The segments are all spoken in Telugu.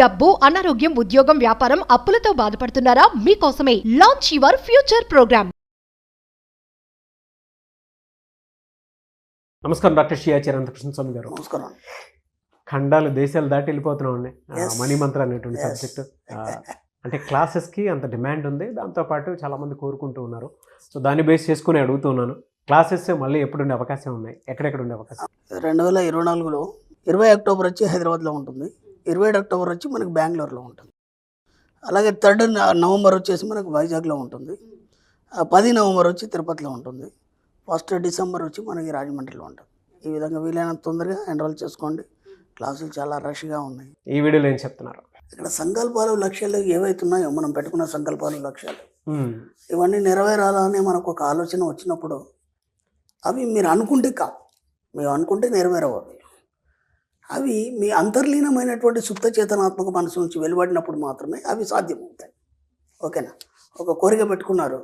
డబ్బు, అనారోగ్యం, ఉద్యోగం, వ్యాపారం, అప్పులతో బాధపడుతున్నారా? మీకోసమే లాంచ్ యువర్ ఫ్యూచర్ ప్రోగ్రామ్. నమస్కారం డాక్టర్ షియా చిరంతకృష్ణ స్వామి గారు. నమస్కారం. ఖండాలు దేశాలు దాటి వెళ్ళిపోతున్నాం అండి. మణిమంత్ర అనేటువంటి సబ్జెక్ట్ అంటే క్లాసెస్కి అంత డిమాండ్ ఉంది, దాంతోపాటు చాలామంది కోరుకుంటూ ఉన్నారు. సో దాన్ని బేస్ చేసుకుని అడుగుతున్నాను, క్లాసెస్ మళ్ళీ ఎప్పుడు ఉండే అవకాశం ఉన్నాయి, ఎక్కడెక్కడ ఉండే అవకాశం? 2024లో 20 అక్టోబర్ వచ్చి హైదరాబాద్లో ఉంటుంది, 27 అక్టోబర్ వచ్చి మనకు బెంగళూరులో ఉంటుంది. అలాగే 3 నవంబర్ వచ్చేసి మనకు వైజాగ్లో ఉంటుంది, 10 నవంబర్ వచ్చి తిరుపతిలో ఉంటుంది, 1 డిసెంబర్ వచ్చి మనకి రాజమండ్రిలో ఉంటుంది. ఈ విధంగా వీలైనంత తొందరగా ఎన్రోల్ చేసుకోండి. క్లాసులు చాలా రష్గా ఉన్నాయి. ఈ వీడియోలో ఏం చెప్తున్నారు? ఇక్కడ సంకల్పాలు, లక్ష్యాలు ఏవైతున్నాయో మనం పెట్టుకున్న సంకల్పాలు, లక్ష్యాలు ఇవన్నీ నెరవేరాలని మనకు ఒక ఆలోచన వచ్చినప్పుడు అవి మీరు అనుకుంటే కాదు, మేము అనుకుంటే నెరవేరవు. అవి మీ అంతర్లీనమైనటువంటి సుప్త చేతనాత్మక మనసు నుంచి వెలువడినప్పుడు మాత్రమే అవి సాధ్యమవుతాయి. ఓకేనా? ఒక కోరిక పెట్టుకున్నారు,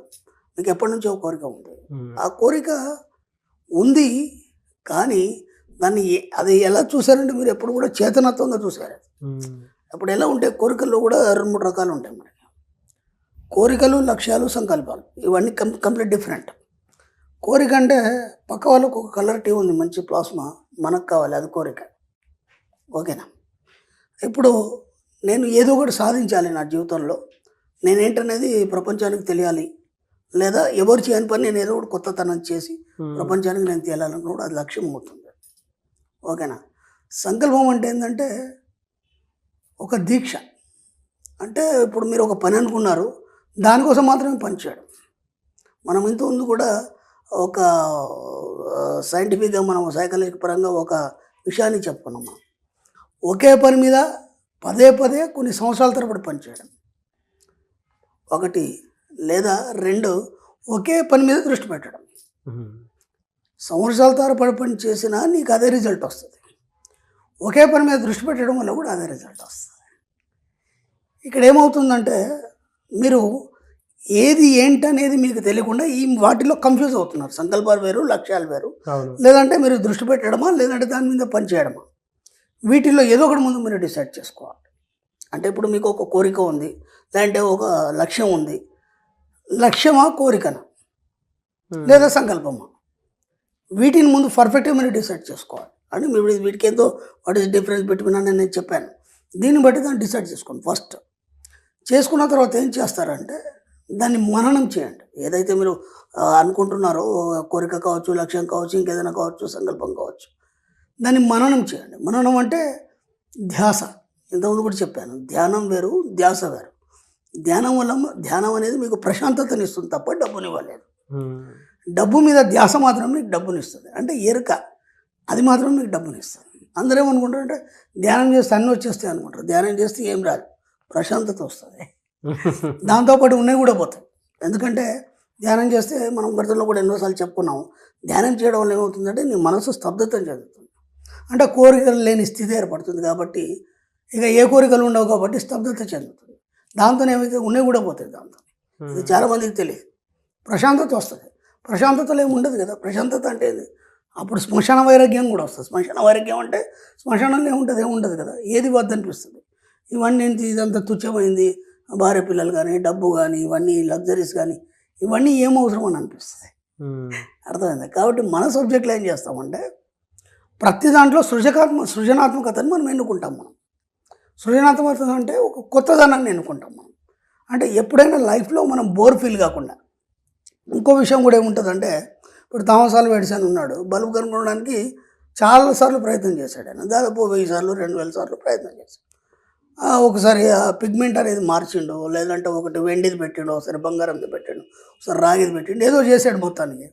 మీకు ఎప్పటి నుంచో ఒక కోరిక ఉంది, ఆ కోరిక ఉంది, కానీ దాన్ని అది ఎలా చూసారంటే మీరు ఎప్పుడు కూడా చేతనత్వంగా చూసారు. అప్పుడు ఎలా ఉంటే కోరికల్లో కూడా 2-3 రకాలు ఉంటాయి మనకి. కోరికలు, లక్ష్యాలు, సంకల్పాలు ఇవన్నీ కంప్లీట్ డిఫరెంట్. కోరిక అంటే పక్క వాళ్ళకు ఒక కలర్ టీ ఉంది, మంచి ప్లాస్మా, మనకు కావాలి, అది కోరిక. ఓకేనా? ఇప్పుడు నేను ఏదో ఒకటి సాధించాలి నా జీవితంలో, నేనేంటనేది ప్రపంచానికి తెలియాలి, లేదా ఎవరు చేయని పని నేను ఏదో ఒకటి కొత్తతనం చేసి ప్రపంచానికి నేను తేలాలని కూడా అది లక్ష్యం అవుతుంది. ఓకేనా? సంకల్పం అంటే ఏంటంటే ఒక దీక్ష. అంటే ఇప్పుడు మీరు ఒక పని అనుకున్నారు, దానికోసం మాత్రమే పని చేయడం. మనం ఇంతకుముందు కూడా ఒక సైంటిఫిక్గా మనం సైకాలజీ పరంగా ఒక విషయాన్ని చెప్పుకున్నాం. మనం ఒకే పని మీద పదే కొన్ని సంవత్సరాల తరబడి పనిచేయడం, 1 లేదా 2 ఒకే పని మీద దృష్టి పెట్టడం. సంవత్సరాల తరబడి పని చేసినా నీకు అదే రిజల్ట్ వస్తుంది. ఒకే పని మీద దృష్టి పెట్టడం వల్ల కూడా అదే రిజల్ట్ వస్తుంది. ఇక్కడ ఏమవుతుందంటే మీరు ఏది ఏంటనేది మీకు తెలియకుండా ఈ వాటిలో కన్ఫ్యూజ్ అవుతున్నారు. సంకల్పాలు వేరు, లక్ష్యాలు వేరు. లేదంటే మీరు దృష్టి పెట్టడమా, లేదంటే దాని మీద పని చేయడమా, వీటిల్లో ఏదో ఒకటి ముందు మీరు డిసైడ్ చేసుకోవాలి. అంటే ఇప్పుడు మీకు ఒక కోరిక ఉంది, లేదంటే ఒక లక్ష్యం ఉంది. లక్ష్యమా, కోరికనా, లేదా సంకల్పమా, వీటిని ముందు పర్ఫెక్ట్గా మీరు డిసైడ్ చేసుకోవాలి. అంటే మీరు వీటికి ఏదో వాట్ ఈస్ డిఫరెన్స్ బిట్వీన్ అని నేను చెప్పాను. దీన్ని బట్టి దాన్ని డిసైడ్ చేసుకోండి. ఫస్ట్ చేసుకున్న తర్వాత ఏం చేస్తారంటే దాన్ని మననం చేయండి. ఏదైతే మీరు అనుకుంటున్నారో, కోరిక కావచ్చు, లక్ష్యం కావచ్చు, ఇంకేదైనా కావచ్చు, సంకల్పం కావచ్చు, దాన్ని మననం చేయండి. మననం అంటే ధ్యాస. ఇంతకుముందు కూడా చెప్పాను, ధ్యానం వేరు, ధ్యాస వేరు. ధ్యానం అనేది మీకు ప్రశాంతతని ఇస్తుంది తప్ప డబ్బునివ్వలేదు. డబ్బు మీద ధ్యాస మాత్రం మీకు డబ్బునిస్తుంది. అంటే ఎరుక, అది మాత్రం మీకు డబ్బునిస్తుంది. అందరూ ఏమనుకుంటారంటే ధ్యానం చేస్తే అన్నీ వచ్చేస్తాయి అనుకుంటారు. ధ్యానం చేస్తే ఏం రాదు, ప్రశాంతత వస్తుంది. దాంతోపాటు ఉన్నాయి కూడా పోతాయి. ఎందుకంటే ధ్యానం చేస్తే మనం గతంలో కూడా ఎన్నోసార్లు చెప్పుకున్నాము, ధ్యానం చేయడం వల్ల ఏమవుతుందంటే నీ మనసు స్తబ్దత చెందుతుంది. అంటే కోరికలు లేని స్థితి ఏర్పడుతుంది. కాబట్టి ఇక ఏ కోరికలు ఉండవు కాబట్టి స్తబ్దత చెందుతుంది. దాంతో ఏమైతే ఉన్నాయి కూడా పోతాయి. దాంతో ఇది చాలామందికి తెలియదు. ప్రశాంతత వస్తుంది. ప్రశాంతతలో ఏమి ఉండదు కదా. ప్రశాంతత అంటే అప్పుడు శ్మశాన వైరాగ్యం కూడా వస్తుంది. శ్మశాన వైరాగ్యం అంటే శ్మశానంలో ఏముండదు కదా, ఏది వద్దనిపిస్తుంది. ఇవన్నీ ఇదంతా తుచ్చమైంది, భార్య పిల్లలు కానీ, డబ్బు కానీ, ఇవన్నీ లగ్జరీస్ కానీ, ఇవన్నీ ఏమవసరం అని అనిపిస్తుంది. అర్థమైంది? కాబట్టి మన సబ్జెక్ట్లో ఏం చేస్తామంటే ప్రతి దాంట్లో సృజనాత్మకతను మనం ఎన్నుకుంటాం. సృజనాత్మకత అంటే ఒక కొత్తదనాన్ని ఎన్నుకుంటాం మనం. అంటే ఎప్పుడైనా లైఫ్లో మనం బోర్ ఫీల్ కాకుండా. ఇంకో విషయం కూడా ఏముంటుందంటే, ఇప్పుడు థామస్ ఆల్వా ఎడిసన్ ఉన్నాడు, బల్బు కనుక్కోవడానికి చాలాసార్లు ప్రయత్నం చేశాడు. ఆయన దాదాపు 1000 సార్లు 2000 సార్లు ప్రయత్నం చేశాడు. ఒకసారి పిగ్మెంట్ అనేది మార్చిండు, లేదంటే ఒకటి వెండిది పెట్టిండు, ఒకసారి బంగారంది పెట్టిండు, ఒకసారి రాగిది పెట్టిండు, ఏదో చేశాడు. మొత్తానికి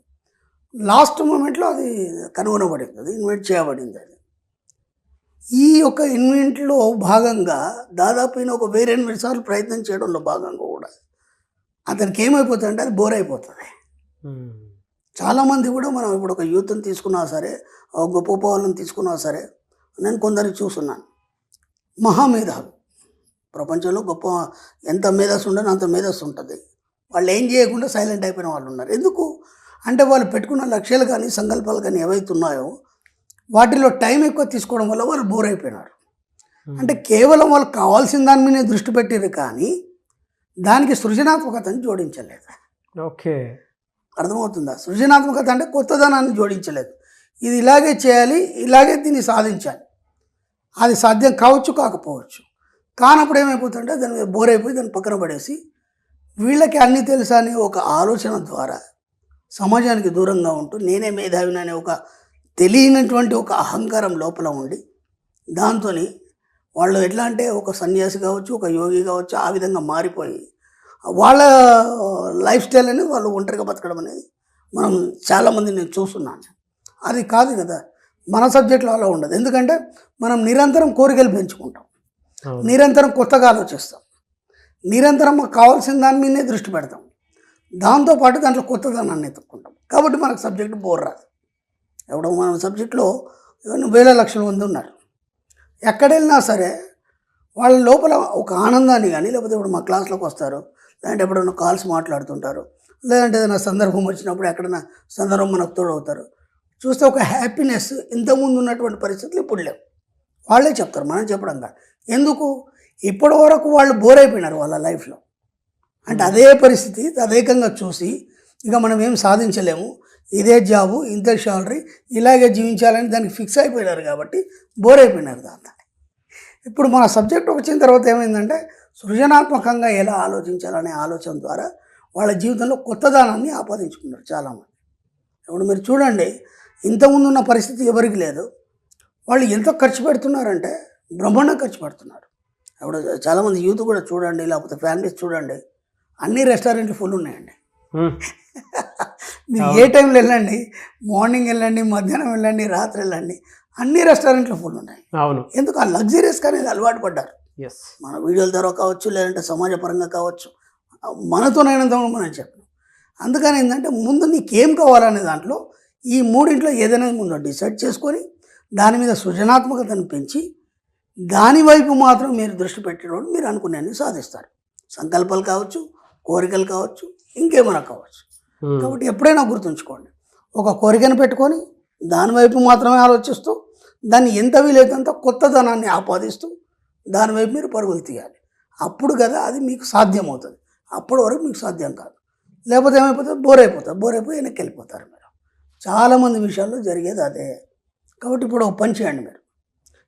లాస్ట్ మూమెంట్లో అది కనుగొనబడింది, అది ఇన్వెంట్ చేయబడింది. అది ఈ యొక్క ఇన్వెంట్లో భాగంగా దాదాపు ఒక 1000-800 సార్లు ప్రయత్నం చేయడంలో భాగంగా కూడా అతనికి ఏమైపోతుందంటే అది బోర్ అయిపోతుంది. చాలామంది కూడా మనం ఇప్పుడు ఒక యూత్ని తీసుకున్నా సరే, గొప్ప గొప్ప వాళ్ళని తీసుకున్నా సరే, నేను కొందరిని చూస్తున్నాను, మహామేధావి, ప్రపంచంలో గొప్ప ఎంత మేధస్సు ఉండని అంత మేధస్సు ఉంటుంది. వాళ్ళు ఏం చేయకుండా సైలెంట్ అయిపోయిన వాళ్ళు ఉన్నారు. ఎందుకు అంటే వాళ్ళు పెట్టుకున్న లక్ష్యాలు కానీ, సంకల్పాలు కానీ ఏవైతే ఉన్నాయో వాటిలో టైం ఎక్కువ తీసుకోవడం వల్ల వాళ్ళు బోర్ అయిపోయినారు. అంటే కేవలం వాళ్ళకి కావాల్సిన దాని మీదే దృష్టి పెట్టారు కానీ దానికి సృజనాత్మకతను జోడించలేదు. ఓకే. అర్థమవుతుందా? సృజనాత్మకత అంటే కొత్తదనాన్ని జోడించలేదు. ఇది ఇలాగే చేయాలి, ఇలాగే దీన్ని సాధించాలి. అది సాధ్యం కావచ్చు, కాకపోవచ్చు. కానప్పుడు ఏమైపోతుందంటే దాని మీద బోర్ అయిపోయి దాన్ని పక్కన పడేసి వీళ్ళకి అన్నీ తెలుసా అనే ఒక ఆలోచన ద్వారా సమాజానికి దూరంగా ఉంటూ నేనే మేధావిని అనే ఒక తెలియనటువంటి ఒక అహంకారం లోపల ఉండి దాంతో వాళ్ళు ఎట్లా అంటే ఒక సన్యాసి కావచ్చు, ఒక యోగి కావచ్చు, ఆ విధంగా మారిపోయి వాళ్ళ లైఫ్ స్టైల్ అనేది వాళ్ళు ఒంటరిగా బతకడం అనేది మనం చాలామంది నేను చూస్తున్నాను. అది కాదు కదా, మన సబ్జెక్ట్లో అలా ఉండదు. ఎందుకంటే మనం నిరంతరం కోరికలు పెంచుకుంటాం, నిరంతరం కొత్తగా ఆలోచిస్తాం, నిరంతరం మాకు కావాల్సిన దాని మీదే దృష్టి పెడతాం, దాంతోపాటు దాంట్లో కొత్తదనాన్ని ఎత్తుక్కుంటాం. కాబట్టి మనకు సబ్జెక్టు బోర్ రాదు. ఎవడో మన సబ్జెక్ట్లో వేల లక్షల మంది ఉన్నారు. ఎక్కడ వెళ్ళినా సరే వాళ్ళ లోపల ఒక ఆనందాన్ని కానీ, లేకపోతే ఇప్పుడు మా క్లాస్లోకి వస్తారు, లేదంటే ఎప్పుడైనా కాల్స్ మాట్లాడుతుంటారు, లేదంటే ఏదైనా సందర్భం వచ్చినప్పుడు ఎక్కడైనా సందర్భం మనకు తోడవుతారు. చూస్తే ఒక హ్యాపీనెస్ ఇంతకుముందు ఉన్నటువంటి పరిస్థితులు ఇప్పుడు లేవు. వాళ్ళే చెప్తారు, మనం చెప్పడం కాదు. ఎందుకు? ఇప్పటి వరకు వాళ్ళు బోర్ అయిపోయినారు వాళ్ళ లైఫ్లో. అంటే అదే పరిస్థితి తదేకంగా చూసి ఇక మనం ఏం సాధించలేము, ఇదే జాబు, ఇంత శాలరీ, ఇలాగే జీవించాలని దానికి ఫిక్స్ అయిపోయినారు కాబట్టి బోర్ అయిపోయినారు దాంతో. ఇప్పుడు మన సబ్జెక్ట్ వచ్చిన తర్వాత ఏమైందంటే సృజనాత్మకంగా ఎలా ఆలోచించాలనే ఆలోచన ద్వారా వాళ్ళ జీవితంలో కొత్తదనాన్ని ఆపాదించుకున్నారు చాలామంది. ఇప్పుడు మీరు చూడండి, ఇంతకుముందు ఉన్న పరిస్థితి ఎవరికి లేదు. వాళ్ళు ఎంత ఖర్చు పెడుతున్నారంటే బ్రహ్మాండం ఖర్చు పెడుతున్నారు. ఇప్పుడు చాలామంది యూత్ కూడా చూడండి, లేకపోతే ఫ్యామిలీస్ చూడండి, అన్ని రెస్టారెంట్లు ఫుల్ ఉన్నాయండి. మీరు ఏ టైంలో వెళ్ళండి, మార్నింగ్ వెళ్ళండి, మధ్యాహ్నం వెళ్ళండి, రాత్రి వెళ్ళండి, అన్ని రెస్టారెంట్లు ఫుల్ ఉన్నాయి. అవును. ఎందుకు? ఆ లగ్జరీస్ అనేది అలవాటు పడ్డారు. ఎస్. మన వీడియోల ద్వారా కావచ్చు, లేదంటే సమాజపరంగా కావచ్చు, మనతోనైనంత మనం చెప్పను. అందుకని ఏంటంటే ముందు నీకేం కావాలనే దాంట్లో ఈ మూడింట్లో ఏదైనా ముందు డిసైడ్ చేసుకొని దాని మీద సృజనాత్మకతను పెంచి దాని వైపు మాత్రం మీరు దృష్టి పెట్టడం మీరు అనుకునేవి సాధిస్తారు. సంకల్పాలు కావచ్చు, కోరికలు కావచ్చు, ఇంకేమైనా కావచ్చు. కాబట్టి ఎప్పుడైనా గుర్తుంచుకోండి, ఒక కోరికను పెట్టుకొని దాని వైపు మాత్రమే ఆలోచిస్తూ దాన్ని ఎంత వీలైతే కొత్తదనాన్ని ఆపాదిస్తూ దాని వైపు మీరు పరుగులు తీయాలి. అప్పుడు కదా అది మీకు సాధ్యమవుతుంది. అప్పటి వరకు మీకు సాధ్యం కాదు. లేకపోతే ఏమైపోతుంది? బోర్ అయిపోయి వెనక్కి వెళ్ళిపోతారు మీరు. చాలామంది విషయాల్లో జరిగేది అదే. కాబట్టి ఇప్పుడు ఒక పని చేయండి మీరు.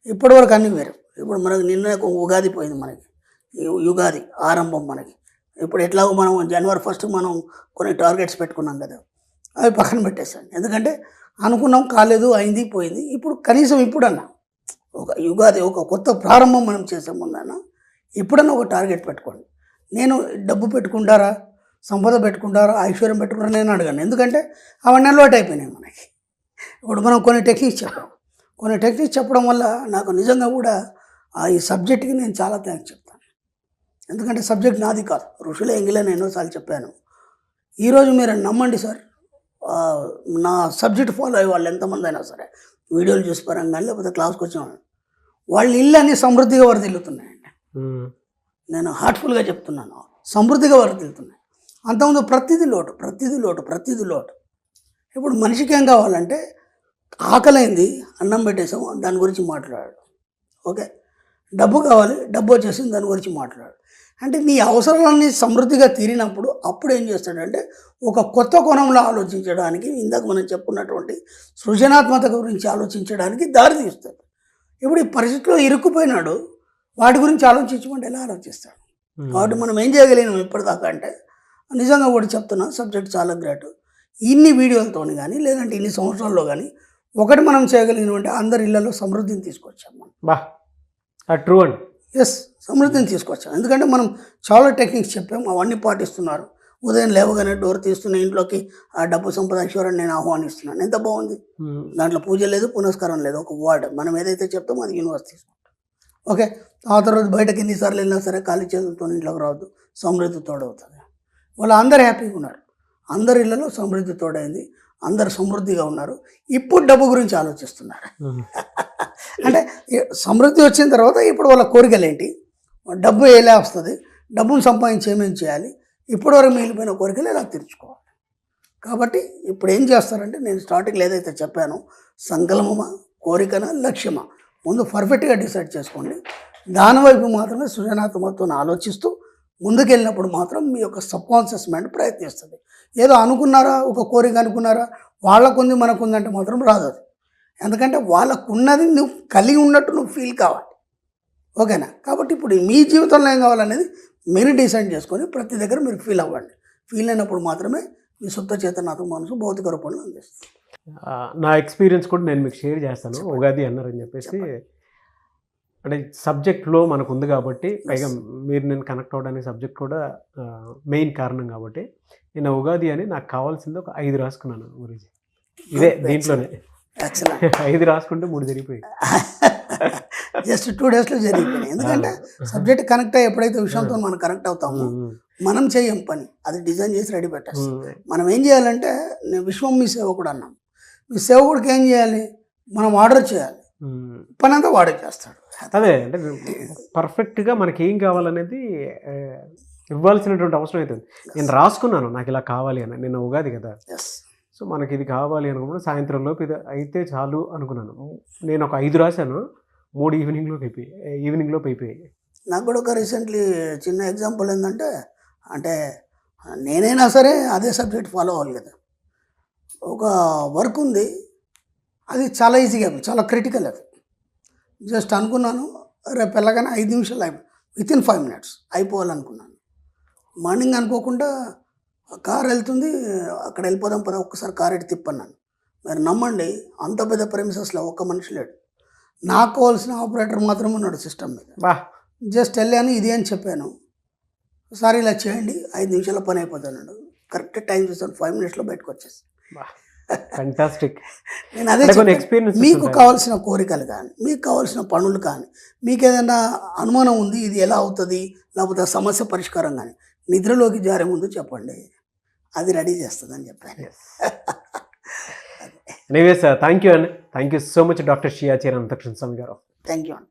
ఇప్పటివరకు అన్నీ వేరు. ఇప్పుడు మనకు నిన్న ఉగాది పోయింది, మనకి యుగాది ఆరంభం మనకి. ఇప్పుడు ఎట్లాగో మనం జనవరి 1 మనం కొన్ని టార్గెట్స్ పెట్టుకున్నాం కదా, అవి పక్కన పెట్టేసాను. ఎందుకంటే అనుకున్నాం, కాలేదు, అయింది, పోయింది. ఇప్పుడు కనీసం ఇప్పుడన్నా ఒక యుగాది, ఒక కొత్త ప్రారంభం మనం చేసే ముందన్నా ఇప్పుడన్నా ఒక టార్గెట్ పెట్టుకోండి. నేను డబ్బు పెట్టుకుంటారా, సంపద పెట్టుకుంటారా, ఐశ్వర్యం పెట్టుకుంటారా నేను అడగను. ఎందుకంటే అవన్నీ అలవాటు అయిపోయినాయి మనకి. ఇప్పుడు మనం కొన్ని టెక్నిక్స్ చెప్పడం వల్ల నాకు నిజంగా కూడా ఈ సబ్జెక్ట్కి నేను చాలా థ్యాంక్స్ చెప్తాను. ఎందుకంటే సబ్జెక్ట్ నాది కాదు, ఋషుల ఎంగిలని ఎన్నోసార్లు చెప్పాను. ఈరోజు మీరు నమ్మండి సార్, నా సబ్జెక్ట్ ఫాలో అయ్యే వాళ్ళు ఎంతమంది అయినా సరే, వీడియోలు చూసి పరంగా లేకపోతే క్లాస్కి వచ్చిన వాళ్ళ ఇల్లు అన్నీ సమృద్ధిగా వరదిల్లుతున్నాయండి. నేను హార్ట్ఫుల్గా చెప్తున్నాను, సమృద్ధిగా వరదిల్లుతున్నాయి. అంతకుముందు ప్రతిదీ లోటు. ఇప్పుడు మనిషికి ఏం కావాలంటే ఆకలైంది, అన్నం పెట్టేసాము, దాని గురించి మాట్లాడాడు. ఓకే, డబ్బు కావాలి, డబ్బు వచ్చేసింది, దాని గురించి మాట్లాడాడు. అంటే నీ అవసరాలన్నీ సమృద్ధిగా తీరినప్పుడు అప్పుడు ఏం చేస్తాడంటే ఒక కొత్త కోణంలో ఆలోచించడానికి, ఇందాక మనం చెప్పుకున్నటువంటి సృజనాత్మక గురించి ఆలోచించడానికి దారి తీస్తాడు. ఇప్పుడు ఈ పరిస్థితిలో ఇరుక్కుపోయినాడు, వాటి గురించి ఆలోచించమంటే ఎలా ఆలోచిస్తాడు? కాబట్టి మనం ఏం చేయగలిగినాం ఇప్పటిదాకా అంటే, నిజంగా కూడా చెప్తున్నా, సబ్జెక్ట్ చాలా గ్రేట్. ఇన్ని వీడియోలతో కానీ, లేదంటే ఇన్ని సంవత్సరాల్లో కానీ ఒకటి మనం చేయగలిగినటువంటి అందరి ఇళ్లలో సమృద్ధిని తీసుకొచ్చాం మనం. ట్రూ అండి. ఎస్, సమృద్ధిని తీసుకొచ్చాం. ఎందుకంటే మనం చాలా టెక్నిక్స్ చెప్పాము, అవన్నీ పాటిస్తున్నారు. ఉదయం లేవగానే డోర్ తీస్తున్న ఇంట్లోకి ఆ డబ్బు సంపద ఐశ్వర్యాన్ని నేను ఆహ్వానిస్తున్నాను. ఎంత బాగుంది. దాంట్లో పూజ లేదు, పునస్కారం లేదు, ఒక వర్డ్. మనం ఏదైతే చెప్తామో అది యూనివర్స్ తీసుకుంటాం. ఓకే, ఆ తర్వాత బయటకు ఎన్నిసార్లు వెళ్ళినా సరే ఖాళీ చేతులతో ఇంట్లోకి రావద్దు, సమృద్ధి తోడవుతుంది. వాళ్ళు అందరు హ్యాపీగా ఉన్నారు, అందరి ఇళ్లలో సమృద్ధి తోడైంది, అందరు సమృద్ధిగా ఉన్నారు. ఇప్పుడు డబ్బు గురించి ఆలోచిస్తున్నారు. అంటే సమృద్ధి వచ్చిన తర్వాత ఇప్పుడు వాళ్ళ కోరికలు ఏంటి, డబ్బు ఎలా వస్తుంది, డబ్బును సంపాదించి ఏమేమి చేయాలి, ఇప్పటివరకు మిగిలిపోయిన కోరికలు ఎలా తీర్చుకోవాలి. కాబట్టి ఇప్పుడు ఏం చేస్తారంటే, నేను స్టార్టింగ్లో ఏదైతే చెప్పానో, సంకల్పమా, కోరికనా, లక్ష్యమా, ముందు పర్ఫెక్ట్గా డిసైడ్ చేసుకోండి. దాని వైపు మాత్రమే సృజనాత్మకతో ఆలోచిస్తూ ముందుకెళ్ళినప్పుడు మాత్రం మీ యొక్క సబ్కాన్షియస్ మైండ్ ప్రయత్నిస్తుంది. ఏదో అనుకున్నారా, ఒక కోరిక అనుకున్నారా, వాళ్ళకుంది మనకుందంటే మాత్రం రాదు అది. ఎందుకంటే వాళ్ళకున్నది నువ్వు కలిగి ఉన్నట్టు నువ్వు ఫీల్ కావాలి. ఓకేనా? కాబట్టి ఇప్పుడు మీ జీవితంలో ఏం కావాలనేది మీరు డిసైడ్ చేసుకొని ప్రతి దగ్గర మీరు ఫీల్ అవ్వండి. ఫీల్ అయినప్పుడు మాత్రమే మీ సొంత చేతనాత్మక మనసు భౌతిక రూపంలో అందిస్తుంది. నా ఎక్స్పీరియన్స్ కూడా నేను మీకు షేర్ చేస్తాను. ఉగాది అన్నారని చెప్పేసి, అంటే సబ్జెక్ట్లో మనకు ఉంది కాబట్టి, పైగా మీరు నేను కనెక్ట్ అవ్వడానికి సబ్జెక్ట్ కూడా మెయిన్ కారణం కాబట్టి, నేను ఉగాది అని నాకు కావాల్సింది ఒక 5 రాసుకున్నాను గురించి. ఇదే దీంట్లోనే ఎక్సలెంట్. 5 రాసుకుంటే 3 జరిగిపోయి జస్ట్ 2 డేస్లో జరిగిపోయినాయి. ఎందుకంటే సబ్జెక్ట్ కనెక్ట్ అయ్యి ఎప్పుడైతే విషయంతో మనం కనెక్ట్ అవుతామో మనం చేయం పని, అది డిజైన్ చేసి రెడీ పెట్టేస్తాం. మనం ఏం చేయాలంటే, నేను విశ్వం మీ సేవకుడు అన్నాం. మీ సేవకుడికి ఏం చేయాలి, మనం ఆర్డర్ చేయాలి, పని అంతా వాడే చేస్తాడు. అదే అంటే పర్ఫెక్ట్గా మనకి ఏం కావాలనేది ఇవ్వాల్సినటువంటి అవసరం అవుతుంది. నేను రాసుకున్నాను నాకు ఇలా కావాలి అని, నిన్న ఉగాది కదా, సో మనకి ఇది కావాలి అనుకున్నప్పుడు సాయంత్రం లోపు ఇది అయితే చాలు అనుకున్నాను. నేను ఒక 5 రాశాను, 3 ఈవినింగ్లోపు అయిపోయాయి. నాకు కూడా ఒక రీసెంట్లీ చిన్న ఎగ్జాంపుల్ ఏంటంటే, అంటే నేనైనా సరే అదే సబ్జెక్ట్ ఫాలో అవ్వాలి కదా. ఒక వర్క్ ఉంది, అది చాలా ఈజీగా, చాలా క్రిటికల్. అది జస్ట్ అనుకున్నాను రేపు వెళ్ళగానే 5 నిమిషాలు వితిన్ 5 minutes అయిపోవాలనుకున్నాను. మార్నింగ్ అనుకోకుండా కార్ వెళ్తుంది, అక్కడ వెళ్ళిపోదాం పద ఒక్కసారి కార్ ఎట్టి తిప్పన్నాను. మీరు నమ్మండి, అంత పెద్ద ప్రెమిసెస్లో ఒక్క మనిషి లేడు. నాకు కావాల్సిన ఆపరేటర్ మాత్రమే ఉన్నాడు సిస్టమ్ మీద. జస్ట్ వెళ్ళాను, ఇది అని చెప్పాను, సార్ ఇలా చేయండి 5 నిమిషాల పని అయిపోతాను. కరెక్ట్ టైం చూస్తాను, 5 minutesలో బయటకు వచ్చేసి. ఫ్యాంటాస్టిక్. నేను అదే చెప్పాను, మీకు కావాల్సిన కోరికలు కానీ, మీకు కావాల్సిన పనులు కానీ, మీకు ఏదైనా అనుమానం ఉంది ఇది ఎలా అవుతుంది, లేకపోతే సమస్య పరిష్కారం కానీ, నిద్రలోకి జారే ముందు చెప్పండి, అది రెడీ చేస్తుందని చెప్పాను. ఎనీవేస్ థ్యాంక్ యూ అండి. Thank you so much doctor Shiyacheri Anantakrishna Swami గారు. థ్యాంక్ యూ అండి.